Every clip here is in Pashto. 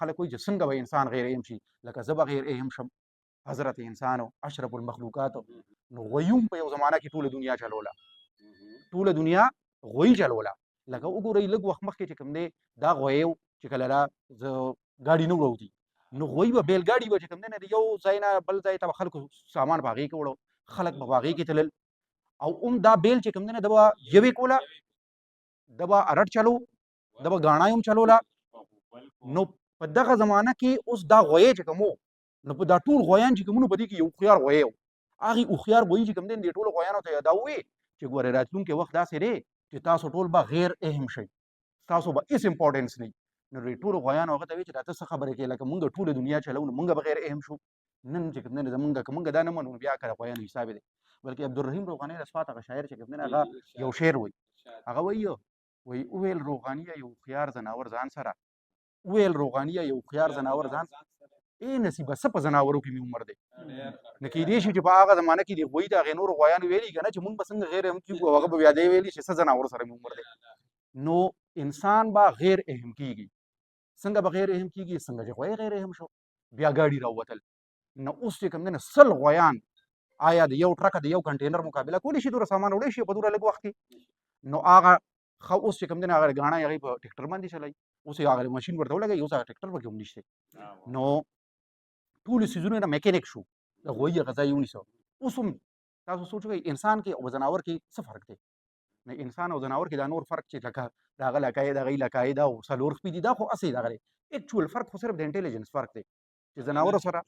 خلک وایي چې څنګه به انسان غیر اهم شي، لکه زه به غیر اهم شم، حضرت انسان اشرف المخلوقات. نو غویوم په یو زمانه کې ټوله دنیا چلوله، ټوله دنیا غوی چلوله. لکه وګورئ لږ وخت مخکې چې کوم دی دا غوی چې کله را زه ګاډي نه وروتي، نو غوی به بیل ګاډي به چې کوم دی نه د یو ځای نه بل ځای ته به خلکو سامان په هغې کې وړو، خلک به په هغې کې تلل، او دا بیل چې کوم دی نه د به یوې کوله، د به ارټ چلو، د به ګاڼه هم چلوله. نو په دغه زمانه کې اوس دا غوی چې کوم و، نو په دا ټول غویان چې کومونو په دې کې یو هوښیار غوی و. هغې هوښیار غویي چې کوم دی دې ټولو غویانو ته دا ووایي چې ګورې راتلونکی وخت داسې دی چې تاسو ټول به غیر اهم شئ، تاسو به هېڅ امپورټنس نه وي. نو دې ټولو غویانو هغه ته وایي چې دا ته څه خبرې کوې، لکه مونږ ټوله دنیا چلو نو مونږ به غیر اهم شو. نن چې کوم دی زمونږ که مونږ دا نه منو بیا که د غویانو حساب دی. بلکې عبدالرحیم روغاني د سوات هغه شاعر چې کوم دی نه هغه یو شعر وایي، هغه وایي وویل روغانیه یو هوښیار ځناور ځان سره، وویل روغانیه یو هوښیار ځناور ځان ای نصیبه څه په ځناورو کې مې عمر دی. نه کېدای شي چې په هغه زمانه کې د غوی د هغې نورو غویانو ویلي که نه چې مونږ به څنګه غیر اهم کېږو، او هغه به بیا دی ویلي چې څه ځناورو سره مې عمر دی. نو انسان به غیر اهم کېږي. څنګه به غیر اهم کېږي؟ څنګه چې غوی غیر اهم شو بیا ګاډي راووتل. نو اوس چې کوم دی نه 100 غویان آیا د یو ټرکه د یو کنټینر مقابله کولی شي؟ دومره سامان وړی شي په دومره لږ وخت کې؟ نو هغه ښه اوس چې کوم دی نه هغه ګاڼه هغې په ټکټر باندې چلوي، اوس یې هغه ماشین ورته ولګوي، اوس هغه ټکټر پکې هم نشته. نو ټولو څیزونو نه میکینیک شو، د غویي هغه ځای یې ونیسه. اوس هم تاسو سوچ وکړئ انسان کې او ځناور کې څه فرق دی؟ نه انسان او ځناور کې دا نور فرق چې لکه د هغه لکۍ د هغې لکۍ ده او څلور خپې دي، دا خو هسې دغه دی. اکچوال فرق خو صرف د انټیلیجنس فرق دی چې ځناورو سره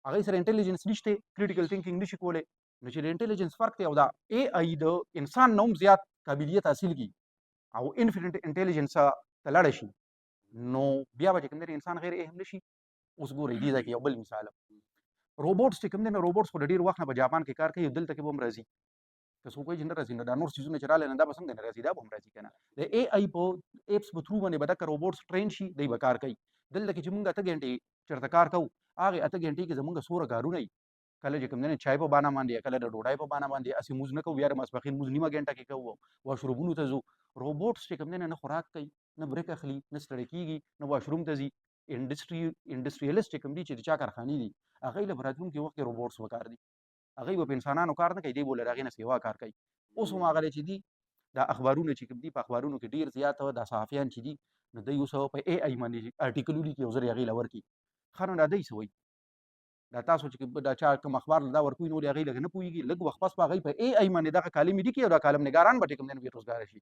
هغې سره انټیلیجنس نشته، کریټیکل تھینکینګ نشي کولی. نو چې د انټیلیجنس فرق دی او دا اے آی د انسان نه هم زیات قابلیت حاصل کړي او انفینټ انټیلیجنس ته لاړه شي، نو بیا به چې کوم دی انسان غیر اهم نشي. اوس ګورئ دې ځای کې یو بل مثال، روبوټس چې کوم دی نه روبوټس خو د ډېر وخت نه په جاپان کې کار کوي، دلته کې به هم راځي. که څوک وایي چې نه راځي، نو دا نور څیزونه چې راغلي نه دا به څنګه نه راځي؟ دا به هم راځي که نه. د اے آی په ایپس په تھرو باندې به دغه روبوټس ټرین شي، دوی به کار کوي. دلته کې چې مونږ 8 ګنټې چېرته کار کوو، هغې 8 ګنټې کې زمونږ څومره کارونه وي، کله چې کوم دی نه چای په بانه باندې، کله د ډوډۍ په بانه باندې، هسې مونځ نه کوو، بیا د ماسپښین مونځ نیمه ګنټه کې کوو، واشرومونو ته ځو. روبوټس چې کوم دی نه خوراک کوي، نه بریک اخلي، نه ستړی کېږي، نه واشروم ته ځي. انډسټریلسټ چې کوم دي چې د چا کارخانې دي، هغوی له په راتلونکي وخت کې روبوټس به کار دي. هغوی به په انسانانو کار نه کوي، دی به له هغې نه سیوا کار کوي. اوس هم هغه دی چې دي دا اخبارونه چې کوم دي، په اخبارونو کې ډېر زیات دا صحافیان چې دي نو دوی اوس په اے آی باندې ارټیکل ولیکي او زر یې هغې له ورکړي. ښه نو دا دوی څه وایي؟ دا تاسو چې دا چا کوم اخبار دا ورکوي نو ولې هغې لږ نه پوهېږي؟ لږ وخت پس به هغوی په اے آی باندې دغه کالم لیکي او دا کالم نګاران به چې کوم دی نو بېروزګاره شي.